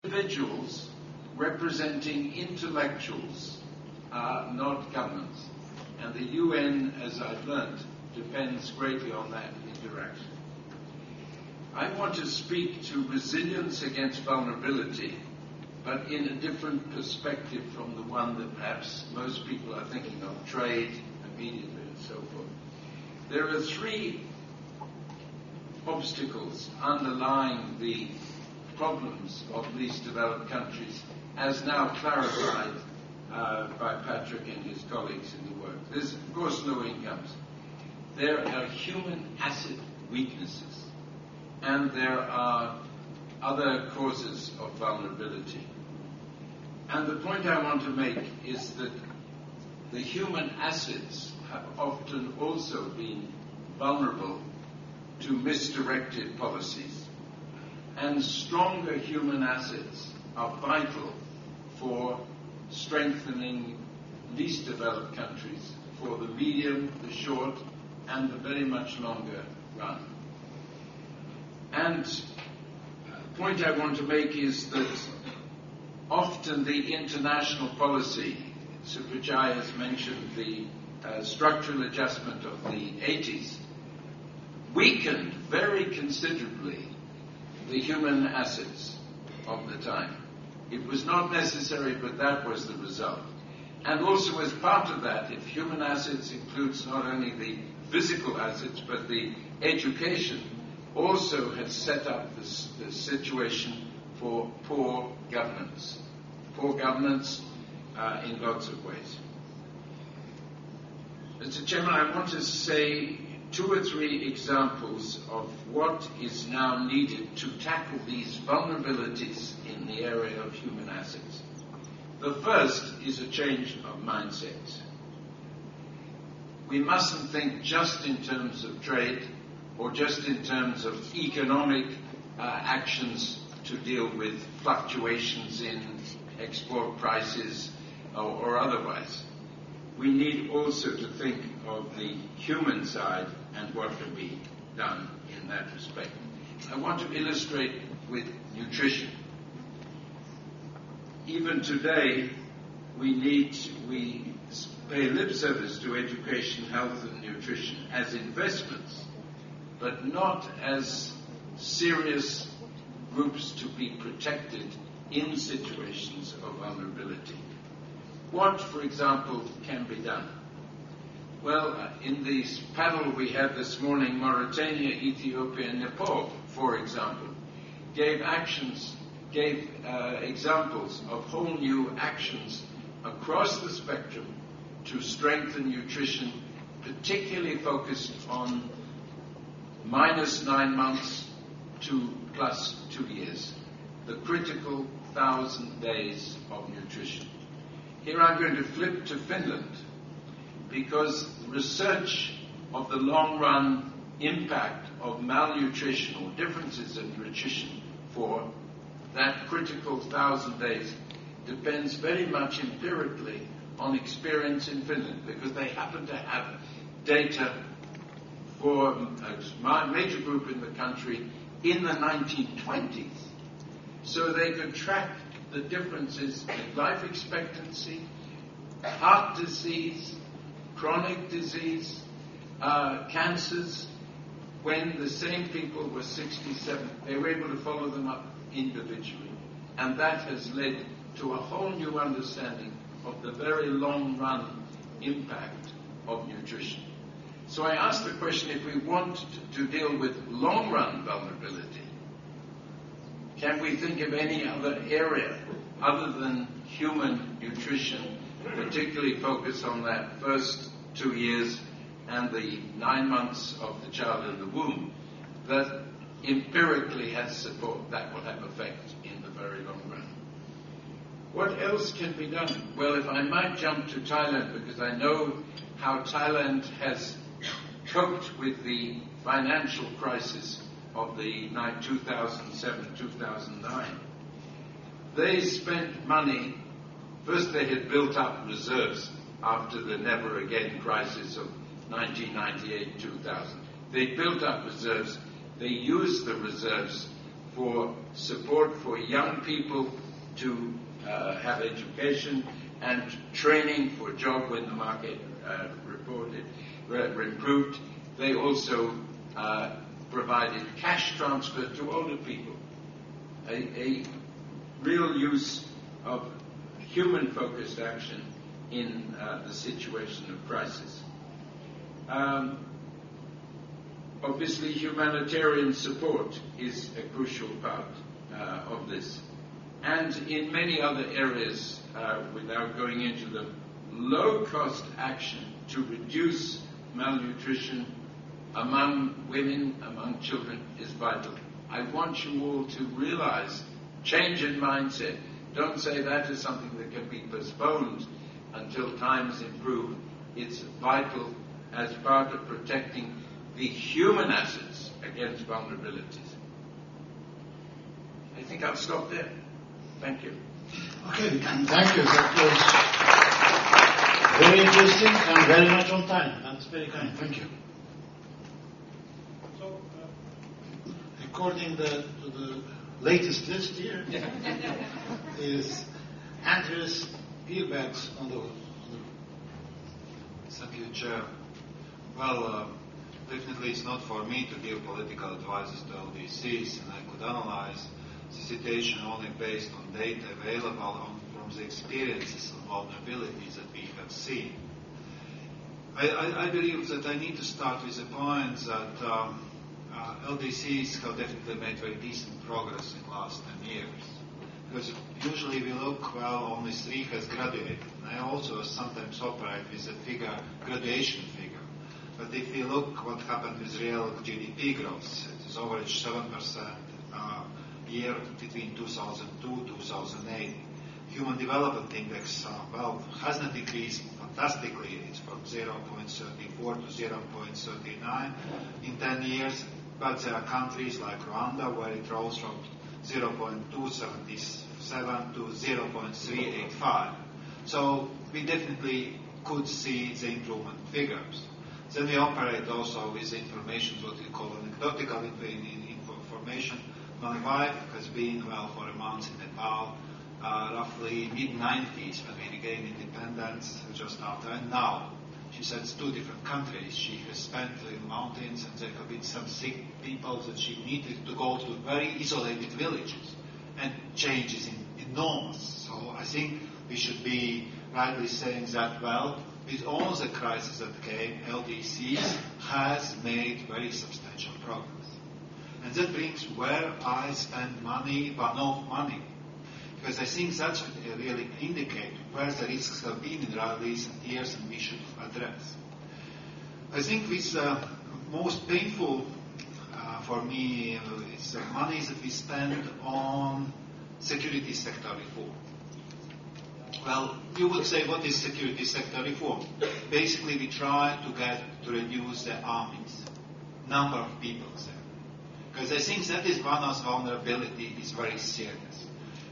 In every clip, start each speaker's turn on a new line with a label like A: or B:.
A: individuals representing intellectuals, not governments. And the UN, as I've learned, depends greatly on that interaction. I want to speak to resilience against vulnerability, but in a different perspective from the one that perhaps most people are thinking of, trade, immediately, and so forth. There are three obstacles underlying the problems of least developed countries, as now clarified by Patrick and his colleagues in the work. There's, of course, low incomes. There are human asset weaknesses, and there are other causes of vulnerability. And the point I want to make is that the human assets have often also been vulnerable to misdirected policies. And stronger human assets are vital for strengthening least developed countries for the medium, the short, and the very much longer run. And the point I want to make is that often the international policy, Suprajai has mentioned the structural adjustment of the 80s, weakened very considerably the human assets of the time. It was not necessary, but that was the result. And also as part of that, if human assets includes not only the physical assets, but the education, also has set up the situation for poor governance. Poor governance in lots of ways. Mr. Chairman, I want to say 2 or 3 examples of what is now needed to tackle these vulnerabilities in the area of human assets. The first is a change of mindset. We mustn't think just in terms of trade or just in terms of economic actions to deal with fluctuations in export prices or otherwise. We need also to think of the human side and what can be done in that respect. I want to illustrate with nutrition. Even today, we pay lip service to education, health, and nutrition as investments, but not as serious groups to be protected in situations of vulnerability. What, for example, can be done? Well, in this panel we had this morning, Mauritania, Ethiopia, and Nepal, for example, gave examples of whole new actions across the spectrum to strengthen nutrition, particularly focused on -9 months to +2 years, the critical 1,000 days of nutrition. Here I'm going to flip to Finland, because research of the long-run impact of malnutrition or differences in nutrition for that critical 1,000 days depends very much empirically on experience in Finland, because they happen to have data for a major group in the country in the 1920s. So they could track the differences in life expectancy, heart disease, chronic disease, cancers, when the same people were 67. They were able to follow them up individually. And that has led to a whole new understanding of the very long-run impact of nutrition. So I asked the question, if we want to deal with long-run vulnerability, can we think of any other area other than human nutrition, particularly focus on that first 2 years and the 9 months of the child in the womb, that empirically has support that will have effect in the very long run? What else can be done? Well, if I might jump to Thailand, because I know how Thailand has coped with the financial crisis of the 2007-2009. They spent money. First, they had built up reserves after the never again crisis of 1998-2000. They built up reserves. They used the reserves for support for young people to have education and training for a job when the market improved. They also provided cash transfer to older people, a real use of human-focused action in the situation of crisis. Obviously, humanitarian support is a crucial part of this. And in many other areas, without going into them, low-cost action to reduce malnutrition among women, among children, is vital. I want you all to realize change in mindset. Don't say that is something that can be postponed until times improve. It's vital as part of protecting the human assets against vulnerabilities. I think I'll stop there. Thank you.
B: Okay, thank you. That was very interesting and very much on time. That's very kind. Thank you. So, according to the latest list here, is Andres Peerbags on the.
C: Thank you, Chair. Well, definitely it's not for me to give political advices to LDCs, and I could analyze the situation only based on data available from the experiences and vulnerabilities that we have seen. I believe that I need to start with the point that LDCs have definitely made very decent progress in the last 10 years. Because usually we look, well, only 3 has graduated. And I also sometimes operate with a figure, graduation figure. But if we look what happened with real GDP growth, it is average 7% year between 2002-2008. Human Development Index, has not increased fantastically. It's from 0.34 to 0.39 in 10 years. But there are countries like Rwanda where it rose from 0.277 to 0.385. So we definitely could see the improvement figures. Then we operate also with information, what we call anecdotal information. My wife has been, for a month in Nepal, roughly mid-90s when we regained independence, just after, and now. She said it's 2 different countries. She has spent in mountains, and there have been some sick people that she needed to go to very isolated villages. And change is enormous. So I think we should be rightly saying that, with all the crises that came, LDCs has made very substantial progress. And that brings where I spend money, but no money. Because I think that should really indicate where the risks have been in the recent years and we should address. I think with most painful for me is the money that we spend on security sector reform. Well, you would say, what is security sector reform? Basically, we try to reduce the armies, number of people there. Because I think that is one of the vulnerabilities is very serious.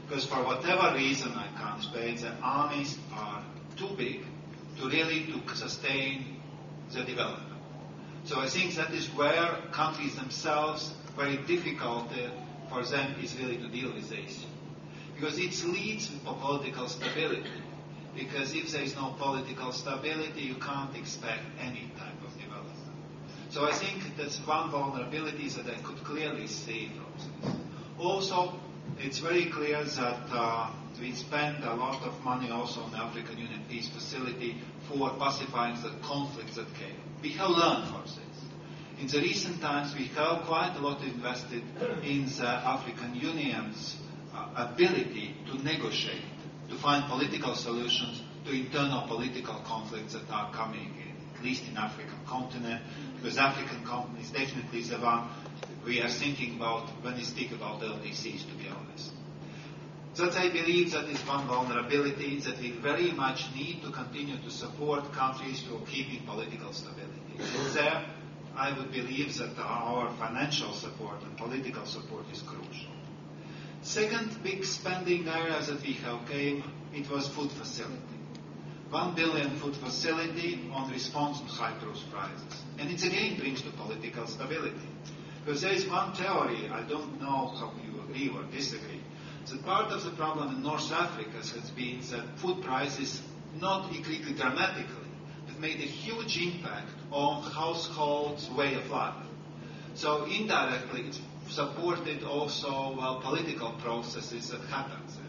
C: Because for whatever reason I can't explain, the armies are too big to sustain the development. So I think that is where countries themselves, very difficult for them is really to deal with the issue. Because it leads to political stability. Because if there is no political stability, you can't expect any type of development. So I think that's one vulnerability that I could clearly see from this. Also, it's very clear that we spend a lot of money also on the African Union Peace Facility for pacifying the conflicts that came. We have learned from this. In the recent times, we have quite a lot invested in the African Union's ability to negotiate, to find political solutions to internal political conflicts that are coming in, at least in African continent, because African continent is definitely the one we are thinking about when we speak about LDCs, to be honest. That I believe that is one vulnerability that we very much need to continue to support countries to keeping political stability. And there, I would believe that our financial support and political support is crucial. Second big spending area that we have came, it was food facility. 1 billion food facility on response to high cruise prices. And it again brings to political stability. Because there is one theory, I don't know how you agree or disagree. So part of the problem in North Africa has been that food prices not increased dramatically, but made a huge impact on households' way of life. So indirectly, it supported also political processes that happened there.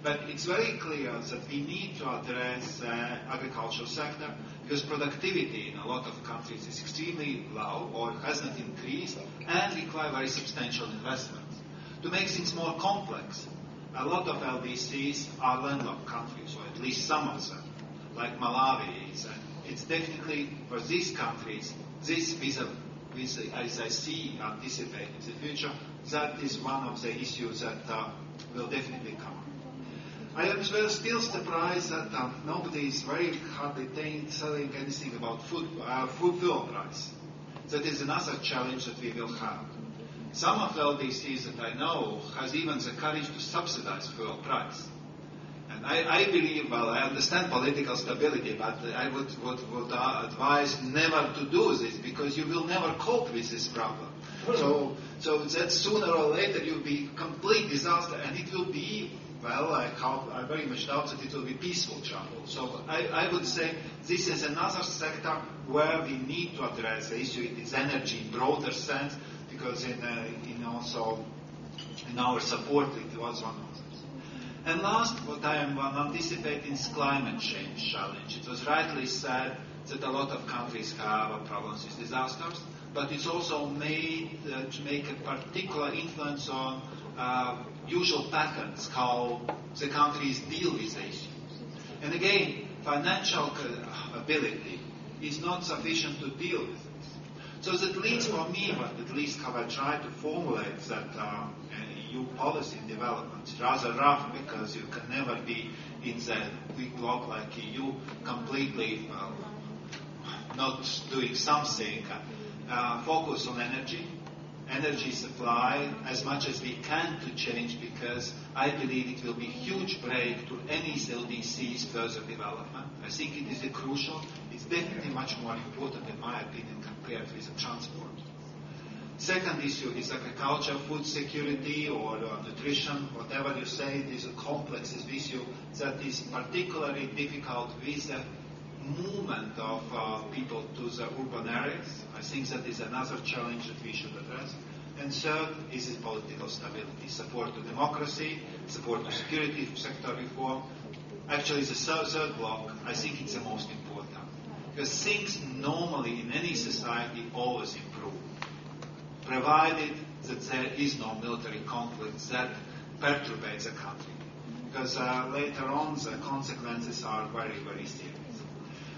C: But it's very clear that we need to address agricultural sector because productivity in a lot of countries is extremely low or hasn't increased and require very substantial investments. To make things more complex, a lot of LDCs are landlocked countries, or at least some of them, like Malawi is. And it's definitely for these countries, this as I see, anticipate in the future, that is one of the issues that will definitely come. I am still surprised that nobody is very hardly saying anything about food fuel price. That is another challenge that we will have. Some of the LDCs that I know has even the courage to subsidize fuel price. And I believe, well, I understand political stability, but I would advise never to do this because you will never cope with this problem. So that sooner or later you'll be complete disaster, and it will be, well, I very much doubt that it will be peaceful trouble. So I would say this is another sector where we need to address the issue. It is energy in broader sense, because in our support it was one of them. And last, what I am anticipating is climate change challenge. It was rightly said that a lot of countries have problems with disasters, but it's also made to make a particular influence on usual patterns, how the countries deal with the issues. And again, financial ability is not sufficient to deal with this. So that leads for me, but at least how I try to formulate that EU policy development, rather rough because you can never be in the big bloc like EU completely not doing something. Focus on energy supply as much as we can to change, because I believe it will be a huge break to any LDC's further development. I think it is crucial. It's definitely much more important, in my opinion, compared with the transport. Second issue is agriculture, food security, or nutrition, whatever you say. It is a complex issue that is particularly difficult with the movement of people to the urban areas. I think that is another challenge that we should address. And third is political stability, support to democracy, support to security sector reform. Actually, the third block, I think it's the most important, because things normally in any society always improve, provided that there is no military conflict that perturbates a country, because later on the consequences are very, very serious.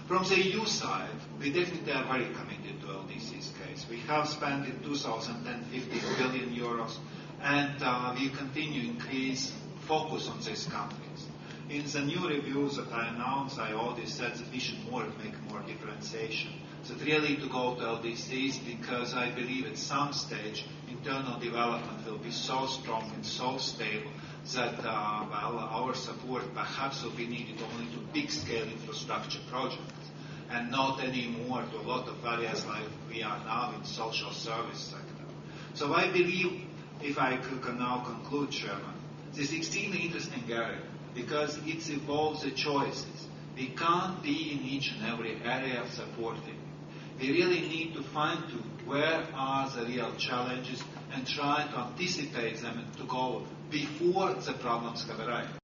C: From the EU side, we definitely are very committed to LDC's case. We have spent in 2010 50 billion euros, and we continue to increase focus on these countries. In the new reviews that I announced, I already said that we should make more differentiation. That really to go to LDCs, because I believe at some stage internal development will be so strong and so stable that our support perhaps will be needed only to big-scale infrastructure projects and not anymore to a lot of areas like we are now in social service sector. So I believe, if I can now conclude, Chairman, this is extremely interesting area because it involves the choices. We can't be in each and every area supporting. We really need to fine-tune where are the real challenges and try to anticipate them and to go before the problems have arrived.